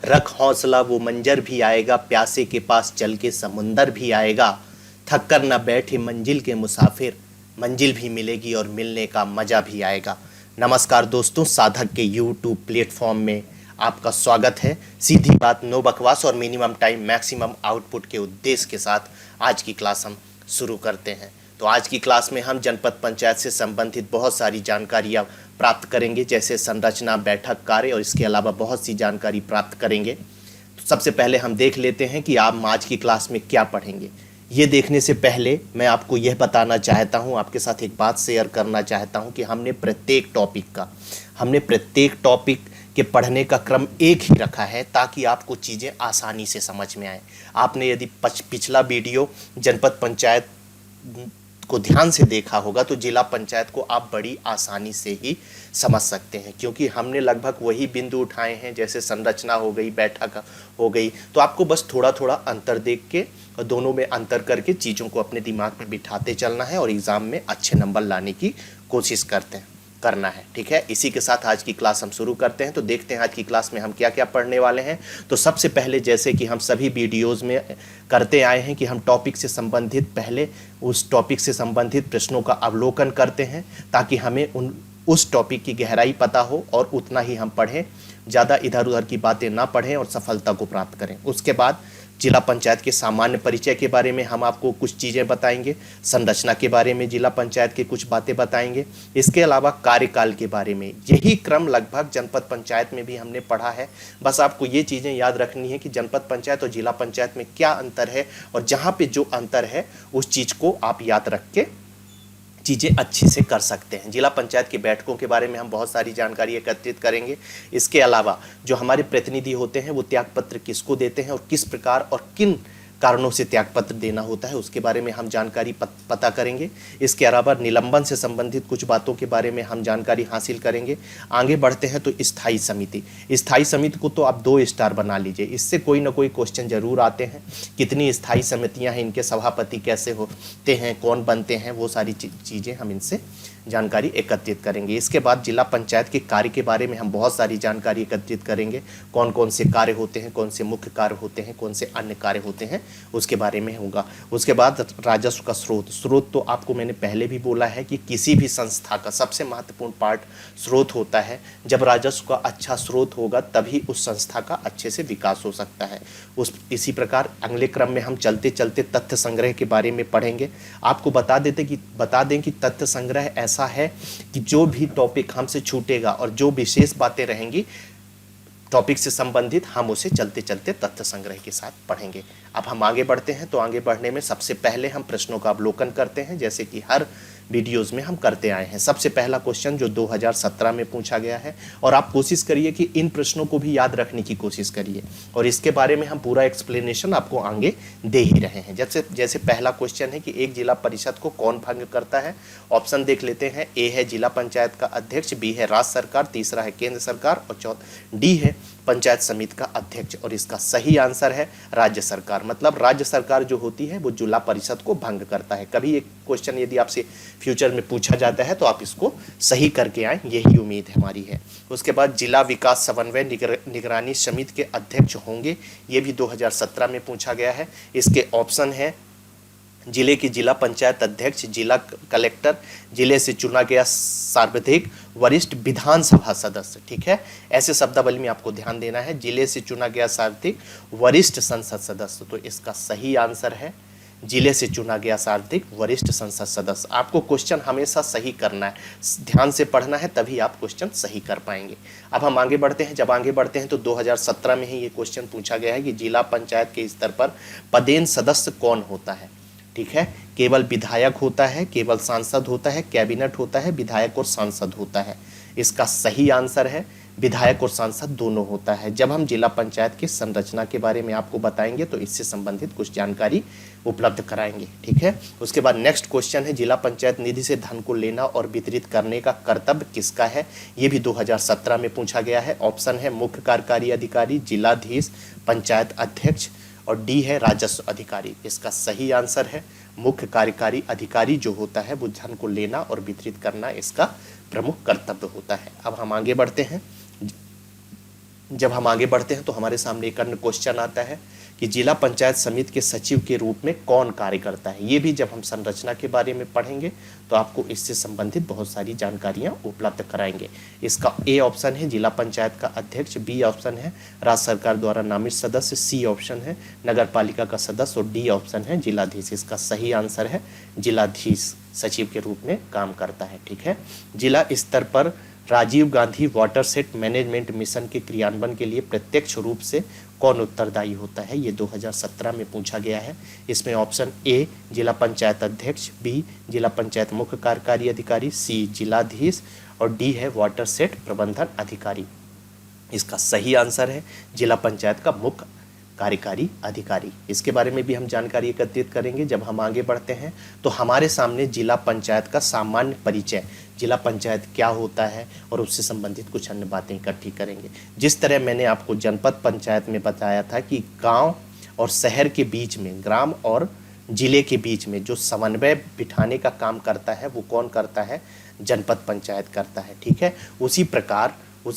रख हौसला वो मंजर भी आएगा, प्यासे के पास चल के समुंदर भी आएगा। थक कर न बैठे मंजिल के मुसाफिर, मंजिल भी मिलेगी और मिलने का मजा भी आएगा। नमस्कार दोस्तों, साधक के यूट्यूब प्लेटफॉर्म में आपका स्वागत है। सीधी बात, नो बकवास और मिनिमम टाइम मैक्सिमम आउटपुट के उद्देश्य के साथ आज की क्लास हम शुरू करते हैं। तो आज की क्लास में हम जनपद पंचायत से संबंधित बहुत सारी जानकारियाँ प्राप्त करेंगे, जैसे संरचना, बैठक, कार्य और इसके अलावा बहुत सी जानकारी प्राप्त करेंगे। तो सबसे पहले हम देख लेते हैं कि आप आज की क्लास में क्या पढ़ेंगे। ये देखने से पहले मैं आपको यह बताना चाहता हूँ, आपके साथ एक बात शेयर करना चाहता हूँ कि हमने प्रत्येक टॉपिक के पढ़ने का क्रम एक ही रखा है ताकि आपको चीज़ें आसानी से समझ में आए। आपने यदि पिछला वीडियो जनपद पंचायत को ध्यान से देखा होगा तो जिला पंचायत को आप बड़ी आसानी से ही समझ सकते हैं, क्योंकि हमने लगभग वही बिंदु उठाए हैं, जैसे संरचना हो गई, बैठक हो गई। तो आपको बस थोड़ा थोड़ा अंतर देख के और दोनों में अंतर करके चीज़ों को अपने दिमाग में बिठाते चलना है और एग्ज़ाम में अच्छे नंबर लाने की कोशिश करना है। ठीक है, इसी के साथ आज की क्लास हम शुरू करते हैं। तो देखते हैं आज की क्लास में हम क्या क्या पढ़ने वाले हैं। तो सबसे पहले, जैसे कि हम सभी वीडियोज़ में करते आए हैं कि हम टॉपिक से संबंधित पहले उस टॉपिक से संबंधित प्रश्नों का अवलोकन करते हैं ताकि हमें उस टॉपिक की गहराई पता हो और उतना ही हम पढ़ें, ज़्यादा इधर उधर की बातें ना पढ़ें और सफलता को प्राप्त करें। उसके बाद जिला पंचायत के सामान्य परिचय के बारे में हम आपको कुछ चीज़ें बताएंगे, संरचना के बारे में जिला पंचायत के कुछ बातें बताएंगे, इसके अलावा कार्यकाल के बारे में। यही क्रम लगभग जनपद पंचायत में भी हमने पढ़ा है। बस आपको ये चीज़ें याद रखनी है कि जनपद पंचायत और जिला पंचायत में क्या अंतर है, और जहाँ पे जो अंतर है उस चीज़ को आप याद रख के चीज़ें अच्छे से कर सकते हैं। जिला पंचायत की बैठकों के बारे में हम बहुत सारी जानकारी एकत्रित करेंगे। इसके अलावा जो हमारे प्रतिनिधि होते हैं वो त्यागपत्र किसको देते हैं और किस प्रकार और किन कारणों से त्यागपत्र देना होता है, उसके बारे में हम जानकारी पता करेंगे। इसके अलावा निलंबन से संबंधित कुछ बातों के बारे में हम जानकारी हासिल करेंगे। आगे बढ़ते हैं तो स्थायी समिति को तो आप 2 स्टार बना लीजिए, इससे कोई ना कोई क्वेश्चन जरूर आते हैं। कितनी स्थायी समितियां हैं, इनके सभापति कैसे होते हैं, कौन बनते हैं, वो सारी चीज़ें हम इनसे जानकारी एकत्रित करेंगे। इसके बाद जिला पंचायत के कार्य के बारे में हम बहुत सारी जानकारी एकत्रित करेंगे। कौन कौन से कार्य होते हैं, कौन से मुख्य कार्य होते हैं, कौन से अन्य कार्य होते हैं, उसके बारे में होगा। उसके बाद राजस्व का स्रोत तो आपको मैंने पहले भी बोला है कि किसी भी संस्था का सबसे महत्वपूर्ण पार्ट स्रोत होता है। जब राजस्व का अच्छा स्रोत होगा तभी उस संस्था का अच्छे से विकास हो सकता है। इसी प्रकार अगले क्रम में हम चलते चलते तथ्य संग्रह के बारे में पढ़ेंगे। आपको बता दें कि तथ्य संग्रह ऐसा है कि जो भी टॉपिक हमसे छूटेगा और जो विशेष बातें रहेंगी टॉपिक से संबंधित, हम उसे चलते चलते तथ्य संग्रह के साथ पढ़ेंगे। अब हम आगे बढ़ते हैं। तो आगे बढ़ने में सबसे पहले हम प्रश्नों का अवलोकन करते हैं, जैसे कि हर वीडियोज़ में हम करते आए हैं। सबसे पहला क्वेश्चन जो 2017 में पूछा गया है, और आप कोशिश करिए कि इन प्रश्नों को भी याद रखने की कोशिश करिए, और इसके बारे में हम पूरा एक्सप्लेनेशन आपको आगे दे ही रहे हैं। जैसे पहला क्वेश्चन है कि एक जिला परिषद को कौन भंग करता है। ऑप्शन देख लेते हैं। ए है जिला पंचायत का अध्यक्ष, बी है राज्य सरकार, तीसरा है केंद्र सरकार और डी है पंचायत समिति का अध्यक्ष। और इसका सही आंसर है राज्य सरकार। मतलब राज्य सरकार जो होती है वो जिला परिषद को भंग करता है। कभी एक क्वेश्चन यदि आपसे फ्यूचर में पूछा जाता है तो आप इसको सही करके आए, यही उम्मीद हमारी है। उसके बाद जिला विकास समन्वय निगरानी समिति के अध्यक्ष होंगे, ये भी 2017 में पूछा गया है। इसके ऑप्शन है जिले की जिला पंचायत अध्यक्ष, जिला कलेक्टर, जिले से चुना गया सर्वाधिक वरिष्ठ विधानसभा सदस्य। ठीक है, ऐसे शब्दावली में आपको ध्यान देना है। जिले से चुना गया सर्वाधिक वरिष्ठ संसद सदस्य, तो इसका सही आंसर है जिले से चुना गया सर्वाधिक वरिष्ठ संसद सदस्य। आपको क्वेश्चन हमेशा सही करना है, ध्यान से पढ़ना है, तभी आप क्वेश्चन सही कर पाएंगे। अब हम आगे बढ़ते हैं। जब आगे बढ़ते हैं तो 2017 में ही ये क्वेश्चन पूछा गया है कि जिला पंचायत के स्तर पर पदेन सदस्य कौन होता है। ठीक है, केवल विधायक होता है, केवल सांसद होता है, कैबिनेट होता है, विधायक और सांसद होता है। इसका सही आंसर है विधायक और सांसद दोनों होता है। जब हम जिला पंचायत की संरचना के बारे में आपको बताएंगे तो इससे संबंधित कुछ जानकारी उपलब्ध कराएंगे। ठीक है, उसके बाद नेक्स्ट क्वेश्चन है जिला पंचायत निधि से धन को लेना और वितरित करने का कर्तव्य किसका है। ये भी 2017 में पूछा गया है। ऑप्शन है मुख्य कार्यकारी अधिकारी, जिलाधीश, पंचायत अध्यक्ष और डी है राजस्व अधिकारी। इसका सही आंसर है मुख्य कार्यकारी अधिकारी जो होता है वो धन को लेना और वितरित करना इसका प्रमुख कर्तव्य होता है। अब हम आगे बढ़ते हैं। जब हम आगे बढ़ते हैं तो हमारे सामने एक अन्य क्वेश्चन आता है कि जिला पंचायत समिति के सचिव के रूप में कौन कार्य करता है। ये भी जब हम संरचना के बारे में पढ़ेंगे तो आपको इससे संबंधित बहुत सारी जानकारियां उपलब्ध कराएंगे। इसका ए ऑप्शन है जिला पंचायत का अध्यक्ष, बी ऑप्शन है राज्य सरकार द्वारा नामित सदस्य, सी ऑप्शन है नगर पालिका का सदस्य और डी ऑप्शन है जिलाधीश। इसका सही आंसर है जिलाधीश सचिव के रूप में काम करता है। ठीक है, जिला स्तर पर राजीव गांधी वाटरसेट मैनेजमेंट मिशन के क्रियान्वयन के लिए प्रत्यक्ष रूप से कौन उत्तरदायी होता है, ये 2017 में पूछा गया है। इसमें ऑप्शन ए जिला पंचायत अध्यक्ष, बी जिला पंचायत मुख्य कार्यकारी अधिकारी, सी जिलाधीश और डी है वाटरसेट प्रबंधन अधिकारी। इसका सही आंसर है जिला पंचायत का मुख्य कार्यकारी अधिकारी। इसके बारे में भी हम जानकारी एकत्रित करेंगे। जब हम आगे बढ़ते हैं तो हमारे सामने जिला पंचायत का सामान्य परिचय, जिला पंचायत क्या होता है और उससे संबंधित कुछ अन्य बातें इकट्ठी करेंगे। जिस तरह मैंने आपको जनपद पंचायत में बताया था कि गांव और शहर के बीच में, ग्राम और जिले के बीच में जो समन्वय बिठाने का काम करता है वो कौन करता है, जनपद पंचायत करता है। ठीक है, उसी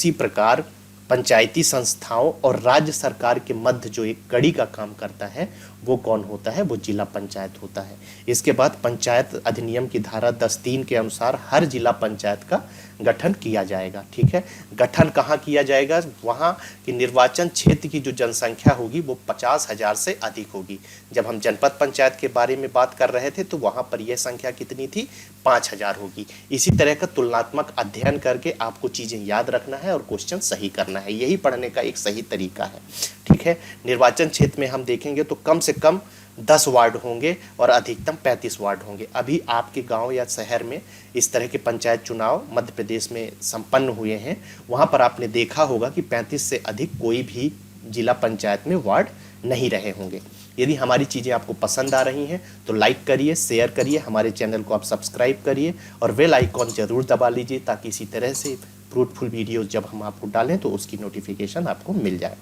प्रकार पंचायती संस्थाओं और राज्य सरकार के मध्य जो एक कड़ी का काम करता है वो कौन होता है, वो जिला पंचायत होता है। इसके बाद पंचायत अधिनियम की धारा 10(3) के अनुसार हर जिला पंचायत का गठन किया जाएगा। ठीक है, गठन कहाँ किया जाएगा, वहाँ की निर्वाचन क्षेत्र की जो जनसंख्या होगी वो 50,000 से अधिक होगी। जब हम जनपद पंचायत के बारे में बात कर रहे थे तो वहाँ पर यह संख्या कितनी थी, 5,000 होगी। इसी तरह का तुलनात्मक अध्ययन करके आपको चीज़ें याद रखना है और क्वेश्चन सही करना है, यही पढ़ने का एक सही तरीका है। ठीक है, निर्वाचन क्षेत्र में हम देखेंगे तो कम से कम 10 वार्ड होंगे और अधिकतम 35 वार्ड होंगे। अभी आपके गांव या शहर में इस तरह के पंचायत चुनाव मध्य प्रदेश में संपन्न हुए हैं, वहां पर आपने देखा होगा कि 35 से अधिक कोई भी जिला पंचायत में वार्ड नहीं रहे होंगे। यदि हमारी चीज़ें आपको पसंद आ रही हैं तो लाइक करिए, शेयर करिए, हमारे चैनल को आप सब्सक्राइब करिए और बेल आइकॉन जरूर दबा लीजिए ताकि इसी तरह से फ्रूटफुल वीडियोस जब हम आपको डालें तो उसकी नोटिफिकेशन आपको मिल जाए।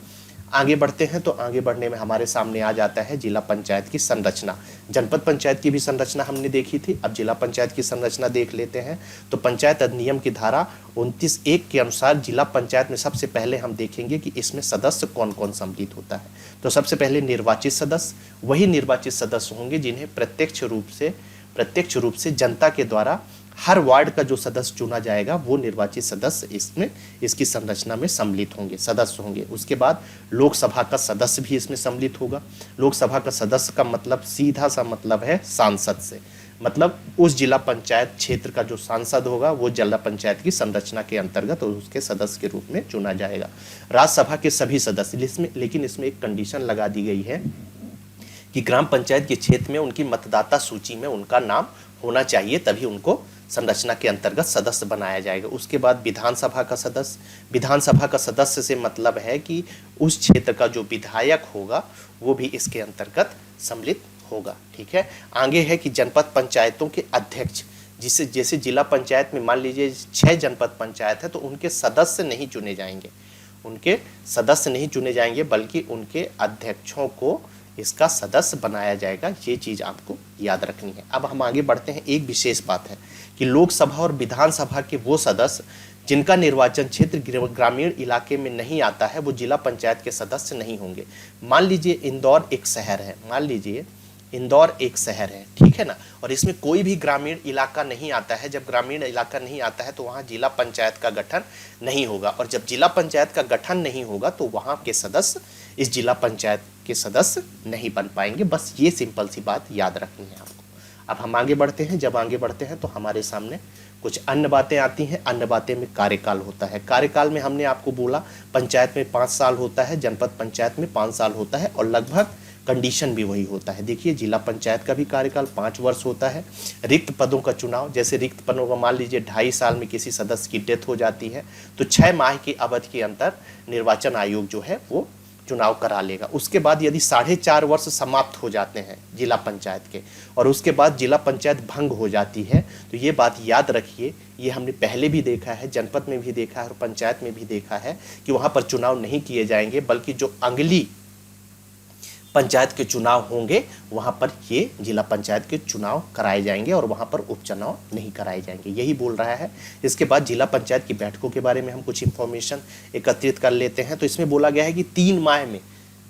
आगे बढ़ते हैं तो आगे बढ़ने में हमारे सामने आ जाता है जिला पंचायत की संरचना। जनपद पंचायत की भी संरचना हमने देखी थी, अब जिला पंचायत की संरचना देख लेते हैं। तो पंचायत अधिनियम की धारा 29(1) के अनुसार जिला पंचायत में सबसे पहले हम देखेंगे कि इसमें सदस्य कौन कौन सम्मिलित होता है। तो सबसे पहले निर्वाचित सदस्य, वही निर्वाचित सदस्य होंगे जिन्हें प्रत्यक्ष रूप से जनता के द्वारा हर वार्ड का जो सदस्य चुना जाएगा वो निर्वाचित सदस्य इसकी संरचना में सम्मिलित होंगे, सदस्य होंगे। उसके बाद लोकसभा का सदस्य भी इसमें सम्मिलित होगा। लोकसभा का सदस्य का मतलब सीधा सा मतलब है सांसद से, मतलब उस जिला पंचायत क्षेत्र का जो सांसद होगा वो जिला पंचायत की संरचना के अंतर्गत और उसके सदस्य के रूप में चुना जाएगा। राज्यसभा के सभी सदस्य, लेकिन इसमें एक कंडीशन लगा दी गई है कि ग्राम पंचायत के क्षेत्र में उनकी मतदाता सूची में उनका नाम होना चाहिए, तभी उनको संरचना के अंतर्गत सदस्य बनाया जाएगा। उसके बाद विधानसभा का सदस्य से मतलब है कि उस क्षेत्र का जो विधायक होगा वो भी इसके अंतर्गत सम्मिलित होगा। ठीक है, आगे है कि जनपद पंचायतों के अध्यक्ष, जैसे जिला पंचायत में मान लीजिए 6 जनपद पंचायत है तो उनके सदस्य नहीं चुने जाएंगे, बल्कि उनके अध्यक्षों को इसका सदस्य बनाया जाएगा। ये चीज़ आपको याद रखनी है। अब हम आगे बढ़ते हैं। एक विशेष बात है कि लोकसभा और विधानसभा के वो सदस्य जिनका निर्वाचन क्षेत्र ग्रामीण इलाके में नहीं आता है वो जिला पंचायत के सदस्य नहीं होंगे। मान लीजिए इंदौर एक शहर है, ठीक है ना, और इसमें कोई भी ग्रामीण इलाका नहीं आता है। जब ग्रामीण इलाका नहीं आता है तो वहाँ जिला पंचायत का गठन नहीं होगा, और जब जिला पंचायत का गठन नहीं होगा तो वहाँ के सदस्य इस जिला पंचायत के सदस्य नहीं बन पाएंगे। बस ये सिंपल सी बात याद रखनी है आपको। अब हम आगे बढ़ते हैं। जब आगे बढ़ते हैं तो हमारे सामने कुछ अन्य बातें आती हैं। अन्य बातें में कार्यकाल होता है। कार्यकाल में हमने आपको बोला पंचायत में 5 साल होता है, जनपद पंचायत में 5 साल होता है, और लगभग कंडीशन भी वही होता है। देखिए जिला पंचायत का भी कार्यकाल 5 वर्ष होता है। रिक्त पदों का चुनाव, जैसे रिक्त पदों का मान लीजिए 2.5 साल में किसी सदस्य की डेथ हो जाती है तो 6 माह की अवधि के अंदर निर्वाचन आयोग जो है वो चुनाव करा लेगा। उसके बाद यदि 4.5 वर्ष समाप्त हो जाते हैं जिला पंचायत के और उसके बाद जिला पंचायत भंग हो जाती है तो ये बात याद रखिए, ये हमने पहले भी देखा है, जनपद में भी देखा है और पंचायत में भी देखा है कि वहाँ पर चुनाव नहीं किए जाएंगे, बल्कि जो अगली पंचायत के चुनाव होंगे वहां पर ये जिला पंचायत के चुनाव कराए जाएंगे और वहां पर उपचुनाव नहीं कराए जाएंगे, यही बोल रहा है। इसके बाद जिला पंचायत की बैठकों के बारे में हम कुछ इंफॉर्मेशन एकत्रित कर लेते हैं। तो इसमें बोला गया है कि 3 माह में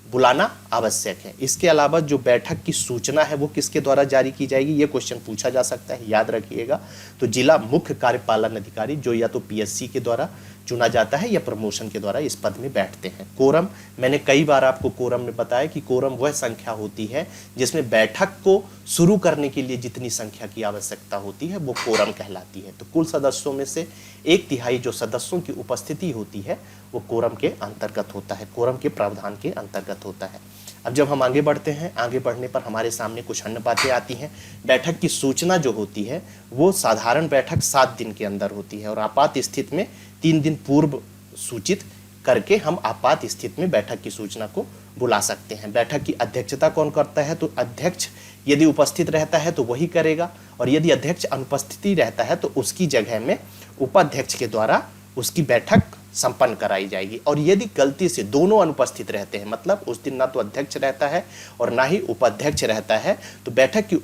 बुलाना आवश्यक है। इसके अलावा जो बैठक की सूचना है वो किसके द्वारा जारी की जाएगी, ये क्वेश्चन पूछा जा सकता है, याद रखिएगा। तो जिला मुख्य कार्यपालन अधिकारी जो या तो पीएससी के द्वारा चुना जाता है या प्रमोशन के द्वारा इस पद में बैठते हैं। कोरम, मैंने कई बार आपको कोरम में बताया कि कोरम वह संख्या होती है जिसमें बैठक को शुरू करने के लिए जितनी संख्या की आवश्यकता होती है वो कोरम कहलाती है। तो कुल सदस्यों में से 1/3 जो सदस्यों की उपस्थिति होती है वो कोरम के अंतर्गत होता है, कोरम के प्रावधान के अंतर्गत होता है। अब जब हम आगे बढ़ते हैं, आगे बढ़ने पर हमारे सामने कुछ अन्य बातें आती हैं। बैठक की सूचना जो होती है वो साधारण बैठक 7 दिन के अंदर होती है और आपात स्थिति में 3 दिन पूर्व सूचित करके हम आपात स्थिति में बैठक की सूचना को बुला सकते हैं। बैठक की अध्यक्षता कौन करता है, तो अध्यक्ष यदि उपस्थित रहता है तो वही करेगा, और यदि अध्यक्ष अनुपस्थिति रहता है तो उसकी जगह में उपाध्यक्ष के द्वारा उसकी बैठक संपन्न कराई जाएगी। और यदि गलती से दोनों अनुपस्थित रहते हैं, मतलब उस दिन ना तो अध्यक्ष रहता है और ना ही उपाध्यक्ष रहता है, तो बैठक की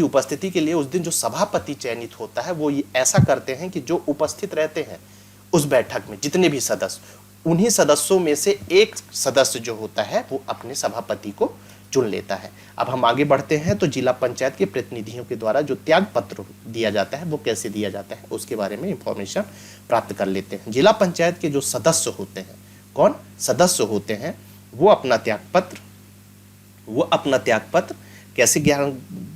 उपस्थिति के लिए उस दिन जो सभापति चयनित होता है वो ये ऐसा करते हैं कि जो उपस्थित रहते हैं उस बैठक में जितने भी सदस्य, उन्हीं सदस्यों में से एक सदस्य जो होता है वो अपने सभापति को चुन लेता है। अब हम आगे बढ़ते हैं तो जिला पंचायत के प्रतिनिधियों के द्वारा जो त्याग पत्र दिया जाता है वो कैसे दिया जाता है उसके बारे में इंफॉर्मेशन प्राप्त कर लेते हैं। जिला पंचायत के जो सदस्य होते हैं, कौन सदस्य होते हैं, वो अपना त्याग पत्र कैसे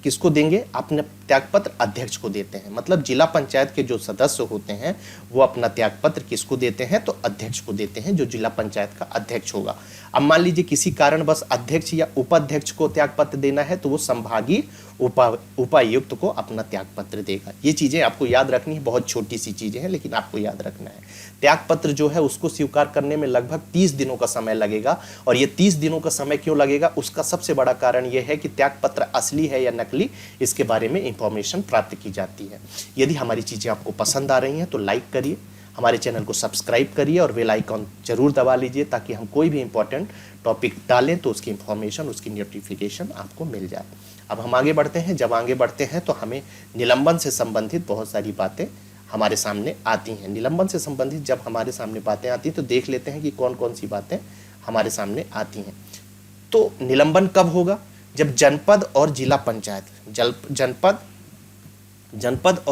किसको देंगे, अपने त्यागपत्र अध्यक्ष को देते हैं। मतलब जिला पंचायत के जो सदस्य होते हैं वो अपना त्यागपत्र किसको देते हैं, तो अध्यक्ष को देते हैं, जो जिला पंचायत का अध्यक्ष होगा। अब मान लीजिए किसी कारण बस अध्यक्ष या उपाध्यक्ष को त्यागपत्र देना है तो वो संभागीय उपायुक्त को अपना त्यागपत्र देगा। ये चीजें आपको याद रखनी है, बहुत छोटी सी चीजें हैं लेकिन आपको याद रखना है। त्यागपत्र जो है उसको स्वीकार करने में लगभग 30 दिनों का समय लगेगा, और ये 30 दिनों का समय क्यों लगेगा, उसका सबसे बड़ा कारण यह है कि त्यागपत्र असली है या नकली, इसके बारे में इंफॉर्मेशन प्राप्त की जाती है। यदि हमारी चीजें आपको पसंद आ रही हैं तो लाइक करिए, हमारे चैनल को सब्सक्राइब करिए और बेल आइकॉन जरूर दबा लीजिए ताकि हम कोई भी इंपॉर्टेंट टॉपिक डालें तो उसकी इंफॉर्मेशन, उसकी नोटिफिकेशन आपको मिल जाए। अब हम आगे बढ़ते हैं। जब आगे बढ़ते हैं तो हमें निलंबन से संबंधित बहुत सारी बातें हमारे सामने आती हैं। निलंबन से संबंधित जब हमारे सामने बातें आती हैं तो देख लेते हैं कि कौन कौन सी बातें हमारे सामने आती हैं। तो निलंबन कब होगा, जब जनपद और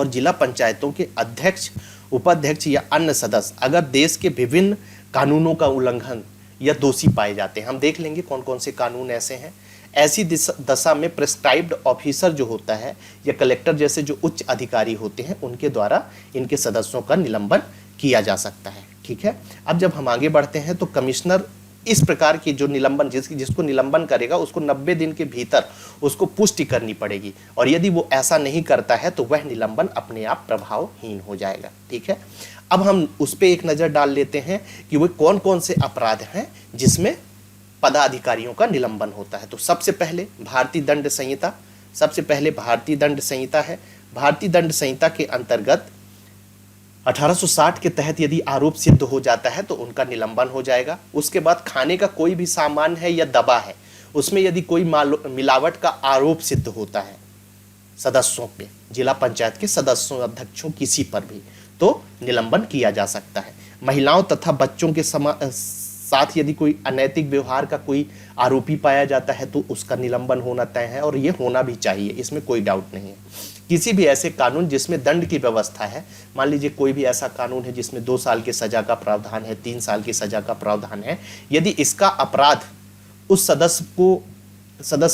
जिला पंचायतों के अध्यक्ष, उपाध्यक्ष या अन्य सदस्य अगर देश के विभिन्न कानूनों का उल्लंघन या दोषी पाए जाते हैं। हम देख लेंगे कौन कौन से कानून ऐसे हैं। ऐसी दशा में प्रिस्क्राइब्ड ऑफिसर जो होता है या कलेक्टर जैसे जो उच्च अधिकारी होते हैं उनके द्वारा इनके सदस्यों का निलंबन किया जा सकता है। ठीक है। अब जब हम आगे बढ़ते हैं तो कमिश्नर इस प्रकार की जो निलंबन जिसको निलंबन करेगा उसको 90 दिन के भीतर उसको पुष्टि करनी पड़ेगी, और यदि वो ऐसा नहीं करता है तो वह निलंबन अपने आप प्रभावहीन हो जाएगा। ठीक है। अब हम उस पर एक नजर डाल लेते हैं कि वो कौन कौन से अपराध हैं जिसमें पदाधिकारियों का निलंबन होता है। तो सबसे पहले भारतीय दंड संहिता है। भारतीय दंड संहिता के अंतर्गत 1860 के तहत यदि आरोप सिद्ध हो जाता है तो उनका निलंबन हो जाएगा। उसके बाद खाने का कोई भी सामान है या दवा है, उसमें यदि कोई मिलावट का आरोप सिद्ध होता है सदस्यों पे, जिला पंचायत के सदस्यों, अध्यक्षों, किसी पर भी, तो निलंबन किया जा सकता है। महिलाओं तथा बच्चों के साथ यदि कोई अनैतिक व्यवहार का कोई आरोपी पाया जाता है तो उसका निलंबन होना तय है, और ये होना भी चाहिए, इसमें कोई डाउट नहीं है। किसी भी ऐसे कानून जिसमें दंड की व्यवस्था है, मान लीजिए कोई भी ऐसा कानून है जिसमें 2 साल की सजा का प्रावधान है, 3 साल की सजा का प्रावधान है, यदि इसका अपराध उस सदस्य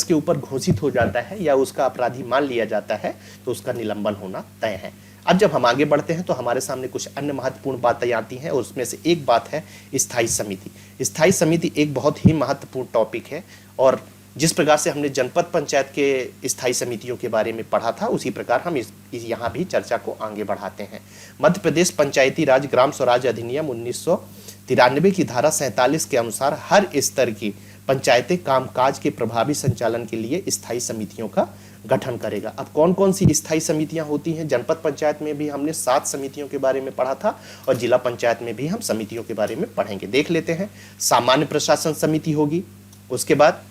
के ऊपर घोषित हो जाता है या उसका अपराधी मान लिया जाता है तो उसका निलंबन होना तय है। अब जब हम आगे बढ़ते हैं तो हमारे सामने कुछ अन्य महत्वपूर्ण बातें आती हैं, और उसमें से एक बात है स्थायी समिति। स्थायी समिति एक बहुत ही महत्वपूर्ण टॉपिक है, और जिस प्रकार से हमने जनपद पंचायत के स्थायी समितियों के बारे में पढ़ा था उसी प्रकार हम यहाँ भी चर्चा को आगे बढ़ाते हैं। मध्य प्रदेश पंचायती राज ग्राम स्वराज अधिनियम 1993 की धारा 47 के अनुसार हर स्तर की पंचायतें कामकाज के प्रभावी संचालन के लिए स्थायी समितियों का गठन करेगा। अब कौन कौन सी स्थायी समितियां होती हैं, जनपद पंचायत में भी हमने 7 समितियों के बारे में पढ़ा था, और जिला पंचायत में भी हम समितियों के बारे में पढ़ेंगे। देख लेते हैं। सामान्य प्रशासन समिति होगी, उसके बाद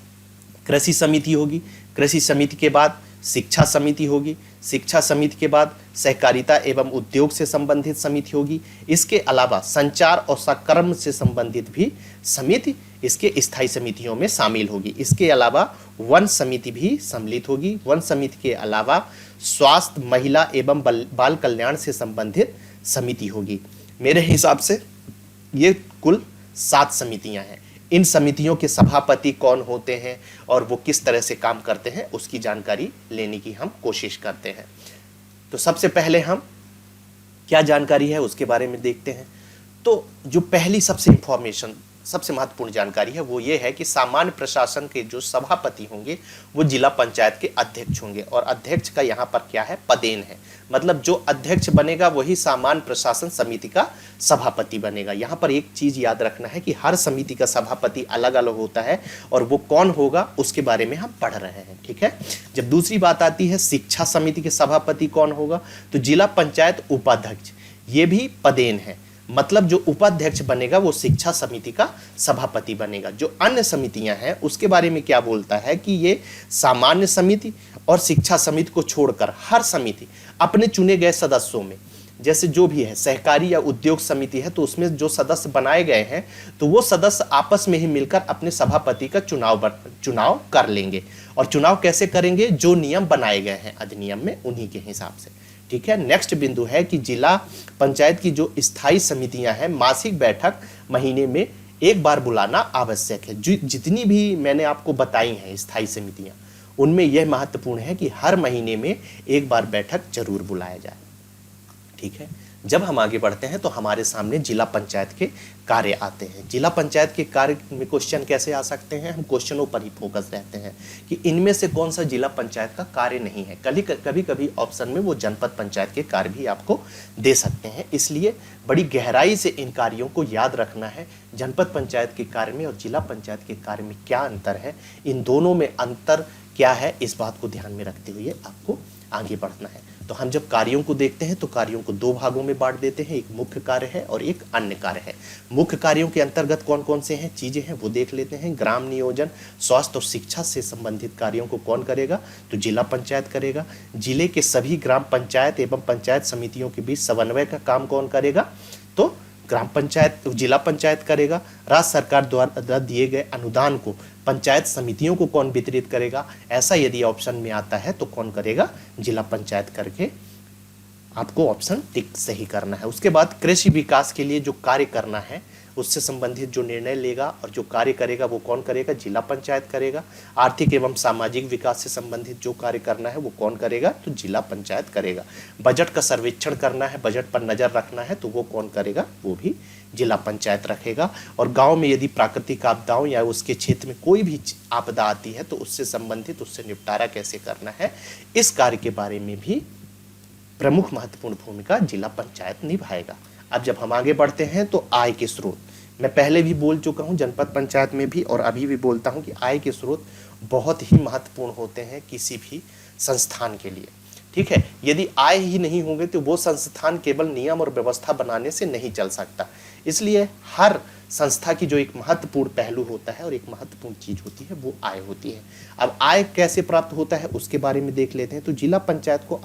कृषि समिति होगी, कृषि समिति के बाद शिक्षा समिति होगी, शिक्षा समिति के बाद सहकारिता एवं उद्योग से संबंधित समिति होगी। इसके अलावा संचार और संक्रमण से संबंधित भी समिति इसके स्थायी समितियों में शामिल होगी। इसके अलावा वन समिति भी सम्मिलित होगी। वन समिति के अलावा स्वास्थ्य, महिला एवं बाल कल्याण से संबंधित समिति होगी। मेरे हिसाब से ये कुल 7 समितियां हैं। इन समितियों के सभापति कौन होते हैं और वो किस तरह से काम करते हैं उसकी जानकारी लेने की हम कोशिश करते हैं। तो सबसे पहले हम क्या जानकारी है उसके बारे में देखते हैं। तो जो पहली सबसे महत्वपूर्ण जानकारी है वो ये है कि सामान्य प्रशासन के जो सभापति होंगे वो जिला पंचायत के अध्यक्ष होंगे। और अध्यक्ष का यहाँ पर क्या है, पदेन है, मतलब जो अध्यक्ष बनेगा वही सामान्य प्रशासन समिति का सभापति बनेगा। यहाँ पर एक चीज याद रखना है कि हर समिति का सभापति अलग अलग होता है और वो कौन होगा उसके बारे में हम पढ़ रहे हैं, ठीक है। जब दूसरी बात आती है शिक्षा समिति के सभापति कौन होगा, तो जिला पंचायत उपाध्यक्ष, ये भी पदेन है, मतलब जो उपाध्यक्ष बनेगा वो शिक्षा समिति का सभापति बनेगा। जो अन्य समितियां हैं उसके बारे में क्या बोलता है कि ये सामान्य समिति और शिक्षा समिति को छोड़कर हर समिति अपने चुने गए सदस्यों में, जैसे जो भी है सहकारी या उद्योग समिति है तो उसमें जो सदस्य बनाए गए हैं तो वो सदस्य आपस में ही मिलकर अपने सभापति का चुनाव कर लेंगे। और चुनाव कैसे करेंगे, जो नियम बनाए गए हैं अधिनियम में उन्हीं के हिसाब से, ठीक है। नेक्स्ट बिंदु है कि जिला पंचायत की जो स्थायी समितियां हैं मासिक बैठक महीने में एक बार बुलाना आवश्यक है। जितनी भी मैंने आपको बताई हैं स्थायी समितियां, उनमें यह महत्वपूर्ण है कि हर महीने में एक बार बैठक जरूर बुलाया जाए, ठीक है। जब हम आगे बढ़ते हैं तो हमारे सामने जिला पंचायत के कार्य आते हैं। जिला पंचायत के कार्य में क्वेश्चन कैसे आ सकते हैं, हम क्वेश्चनों पर ही फोकस रहते हैं कि इनमें से कौन सा जिला पंचायत का कार्य नहीं है। कभी कभी ऑप्शन में वो जनपद पंचायत के कार्य भी आपको दे सकते हैं, इसलिए बड़ी गहराई से इन कार्यों को याद रखना है। जनपद पंचायत के कार्य में और जिला पंचायत के कार्य में क्या अंतर है, इन दोनों में अंतर क्या है, इस बात को ध्यान में रखते हुए आपको आगे बढ़ना है। तो हम जब कार्यों को देखते हैं तो कार्यों को 2 भागों में बांट देते हैं, एक मुख्य कार्य है और एक अन्य कार्य है। मुख्य कार्यों के अंतर्गत कौन कौन से हैं चीजें हैं वो देख लेते हैं। ग्राम नियोजन, स्वास्थ्य और शिक्षा से संबंधित कार्यों को कौन करेगा, तो जिला पंचायत करेगा। जिले के सभी ग्राम पंचायत एवं पंचायत समितियों के बीच समन्वय का काम कौन करेगा, तो ग्राम पंचायत, जिला पंचायत करेगा। राज्य सरकार द्वारा दिए गए अनुदान को पंचायत समितियों को कौन वितरित करेगा, ऐसा यदि ऑप्शन में आता है तो कौन करेगा, जिला पंचायत करके आपको ऑप्शन टिक सही करना है। उसके बाद कृषि विकास के लिए जो कार्य करना है उससे संबंधित जो निर्णय लेगा और जो कार्य करेगा वो कौन करेगा, जिला पंचायत करेगा। आर्थिक एवं सामाजिक विकास से संबंधित जो कार्य करना है वो कौन करेगा, तो जिला पंचायत करेगा। बजट का सर्वेक्षण करना है, बजट पर नजर रखना है तो वो कौन करेगा, वो भी जिला पंचायत रखेगा। और गांव में यदि प्राकृतिक आपदाओं या उसके क्षेत्र में कोई भी आपदा आती है तो उससे संबंधित, उससे निपटारा कैसे करना है, इस कार्य के बारे में भी प्रमुख महत्वपूर्ण भूमिका जिला पंचायत निभाएगा। अब जब हम आगे बढ़ते हैं तो आय के स्रोत, मैं पहले भी बोल चुका हूं जनपद पंचायत में भी और अभी भी बोलता हूं कि आय के स्रोत बहुत ही महत्वपूर्ण होते हैं किसी भी संस्थान के लिए, ठीक है। यदि आय ही नहीं होंगे तो वो संस्थान केवल नियम और व्यवस्था बनाने से नहीं चल सकता। इसलिए हर संस्था की जो एक महत्वपूर्ण पहलू होता है और एक महत्वपूर्ण चीज होती है वो आय होती है। अब आय कैसे प्राप्त होता है उसके बारे में देख लेते हैं। तो जिला पंचायत को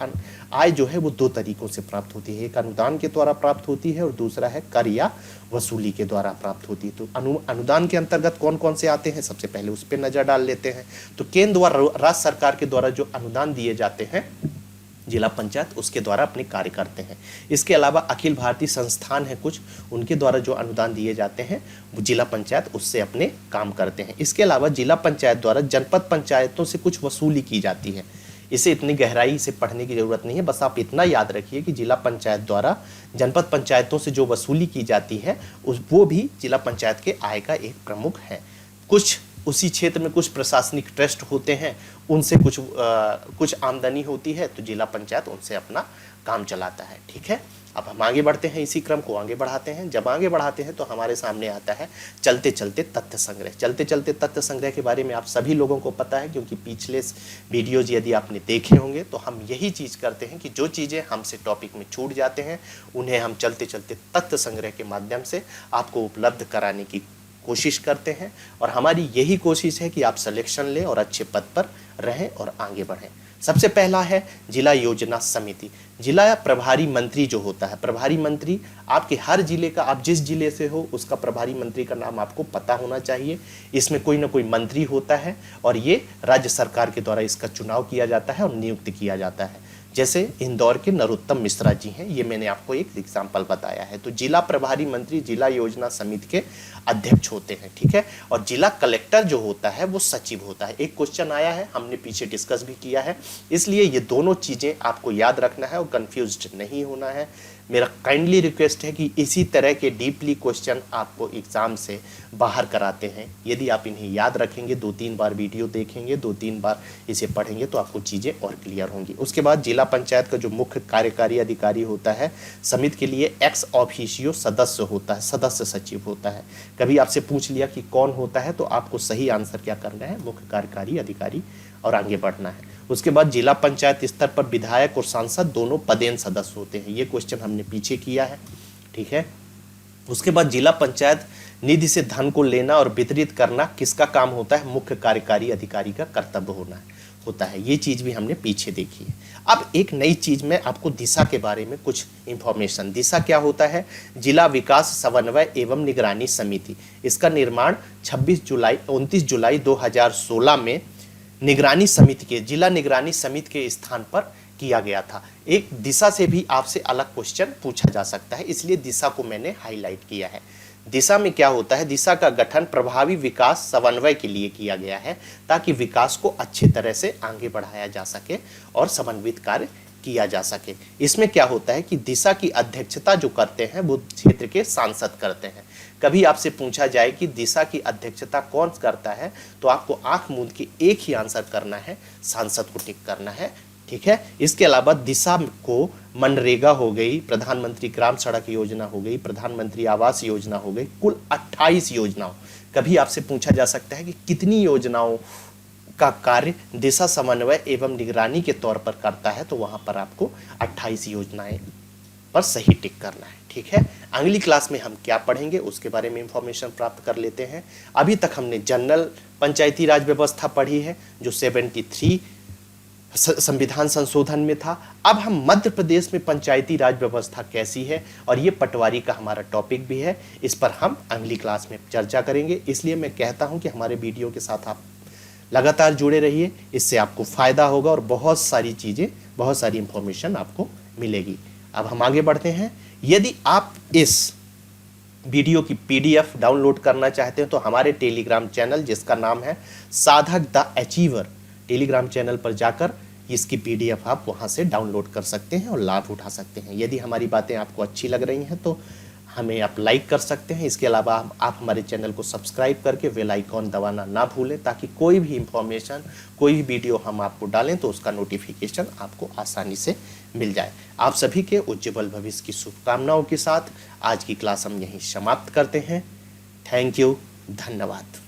आय जो है वो 2 तरीकों से प्राप्त होती है, एक अनुदान के द्वारा प्राप्त होती है और दूसरा है कर या वसूली के द्वारा प्राप्त होती है। तो अनुदान के अंतर्गत कौन कौन से आते हैं, सबसे पहले उस पर नजर डाल लेते हैं। तो केंद्र व राज्य सरकार के द्वारा जो अनुदान दिए जाते हैं जिला पंचायत उसके द्वारा अपने कार्य करते हैं। इसके अलावा अखिल भारतीय संस्थान है कुछ, उनके द्वारा जो अनुदान दिए जाते हैं वो जिला पंचायत उससे अपने काम करते हैं। इसके अलावा जिला पंचायत द्वारा जनपद पंचायतों से कुछ वसूली की जाती है। इसे इतनी गहराई से पढ़ने की जरूरत नहीं है, बस आप इतना याद रखिए कि जिला पंचायत द्वारा जनपद पंचायतों से जो वसूली की जाती है वो भी जिला पंचायत के आय का एक प्रमुख है। कुछ उसी क्षेत्र में कुछ प्रशासनिक ट्रस्ट होते हैं, उनसे कुछ आमदनी होती है तो जिला पंचायत उनसे अपना काम चलाता है, ठीक है। अब हम आगे बढ़ते हैं, इसी क्रम को आगे बढ़ाते हैं। जब आगे बढ़ाते हैं तो हमारे सामने आता है चलते चलते तथ्य संग्रह। चलते चलते तथ्य संग्रह के बारे में आप सभी लोगों को पता है, क्योंकि पिछले वीडियोज यदि आपने देखे होंगे तो हम यही चीज़ करते हैं कि जो चीज़ें हमसे टॉपिक में छूट जाते हैं उन्हें हम चलते चलते तथ्य संग्रह के माध्यम से आपको उपलब्ध कराने की कोशिश करते हैं और हमारी यही कोशिश है कि आप सिलेक्शन लें और अच्छे पद पर रहें और आगे बढ़ें। सबसे पहला है जिला योजना समिति। जिला प्रभारी मंत्री जो होता है, प्रभारी मंत्री आपके हर जिले का, आप जिस जिले से हो उसका प्रभारी मंत्री का नाम आपको पता होना चाहिए। इसमें कोई ना कोई मंत्री होता है और ये राज्य सरकार के द्वारा इसका चुनाव किया जाता है और नियुक्त किया जाता है। जैसे इंदौर के नरोत्तम मिश्रा जी हैं, ये मैंने आपको एक एग्जाम्पल बताया है। तो जिला प्रभारी मंत्री जिला योजना समिति के अध्यक्ष होते हैं, ठीक है। और जिला कलेक्टर जो होता है वो सचिव होता है। एक क्वेश्चन आया है, हमने पीछे डिस्कस भी किया है, इसलिए ये दोनों चीजें आपको याद रखना है और कंफ्यूज्ड नहीं होना है। मेरा काइंडली रिक्वेस्ट है कि इसी तरह के डीपली क्वेश्चन आपको एग्जाम से बाहर कराते हैं। यदि आप इन्हें याद रखेंगे, 2-3 बार वीडियो देखेंगे, 2-3 बार इसे पढ़ेंगे तो आपको चीज़ें और क्लियर होंगी। उसके बाद जिला पंचायत का जो मुख्य कार्यकारी अधिकारी होता है समिति के लिए एक्स ऑफिशियो सदस्य होता है, सदस्य सचिव होता है। कभी आपसे पूछ लिया कि कौन होता है तो आपको सही आंसर क्या करना है, मुख्य कार्यकारी अधिकारी, और आगे बढ़ना है। उसके बाद जिला पंचायत स्तर पर विधायक और सांसद दोनों पदेन सदस्य होते हैं। ये क्वेश्चन हमने पीछे किया है, ठीक है। उसके बाद जिला पंचायत निधि से धन को लेना और वितरित करना किसका काम होता है, मुख्य कार्यकारी अधिकारी का कर्तव्य होता है। ये चीज भी हमने पीछे देखी है। अब एक नई चीज में आपको दिशा के बारे में कुछ इंफॉर्मेशन। दिशा क्या होता है, जिला विकास समन्वय एवं निगरानी समिति। इसका निर्माण 29 जुलाई 2016 में निगरानी समिति के, जिला निगरानी समिति के स्थान पर किया गया था। एक दिशा से भी आपसे अलग क्वेश्चन पूछा जा सकता है, इसलिए दिशा को मैंने हाईलाइट किया है। दिशा में क्या होता है, दिशा का गठन प्रभावी विकास समन्वय के लिए किया गया है ताकि विकास को अच्छे तरह से आगे बढ़ाया जा सके और समन्वित कार्य किया जा सके। इसमें क्या होता है कि दिशा की अध्यक्षता जो करते हैं वो क्षेत्र के सांसद करते हैं। कभी आपसे पूछा जाए कि दिशा की अध्यक्षता कौन करता है तो आपको आंख मूंद के एक ही आंसर करना है, सांसद को टिक करना है, ठीक है। इसके अलावा दिशा को मनरेगा हो गई, प्रधानमंत्री ग्राम सड़क योजना हो गई, प्रधानमंत्री आवास योजना हो गई, कुल 28 योजनाओं। कभी आपसे पूछा जा सकता है कि कितनी योजनाओं का कार्य दिशा समन्वय एवं निगरानी के तौर पर करता है, तो वहां पर आपको 28 योजनाएं पर सही टिक करना है, ठीक है। अगली क्लास में हम क्या पढ़ेंगे उसके बारे में इंफॉर्मेशन प्राप्त कर लेते हैं। अभी तक हमने जनरल पंचायती राज व्यवस्था पढ़ी है जो 73 संविधान संशोधन में था। अब हम मध्य प्रदेश में पंचायती राज व्यवस्था कैसी है, और ये पटवारी का हमारा टॉपिक भी है, इस पर हम अगली क्लास में चर्चा करेंगे। इसलिए मैं कहता हूं कि हमारे वीडियो के साथ आप लगातार जुड़े रहिए, इससे आपको फायदा होगा और बहुत सारी चीजें, बहुत सारी इंफॉर्मेशन आपको मिलेगी। अब हम आगे बढ़ते हैं। यदि आप इस वीडियो की PDF डाउनलोड करना चाहते हैं तो हमारे टेलीग्राम चैनल जिसका नाम है साधक द अचीवर, टेलीग्राम चैनल पर जाकर इसकी PDF आप वहां से डाउनलोड कर सकते हैं और लाभ उठा सकते हैं। यदि हमारी बातें आपको अच्छी लग रही हैं तो हमें आप लाइक कर सकते हैं। इसके अलावा आप हमारे चैनल को सब्सक्राइब करके बेल आइकॉन दबाना ना भूलें ताकि कोई भी इंफॉर्मेशन, कोई भी वीडियो हम आपको डालें तो उसका नोटिफिकेशन आपको आसानी से मिल जाए। आप सभी के उज्ज्वल भविष्य की शुभकामनाओं के साथ आज की क्लास हम यहीं समाप्त करते हैं। थैंक यू, धन्यवाद।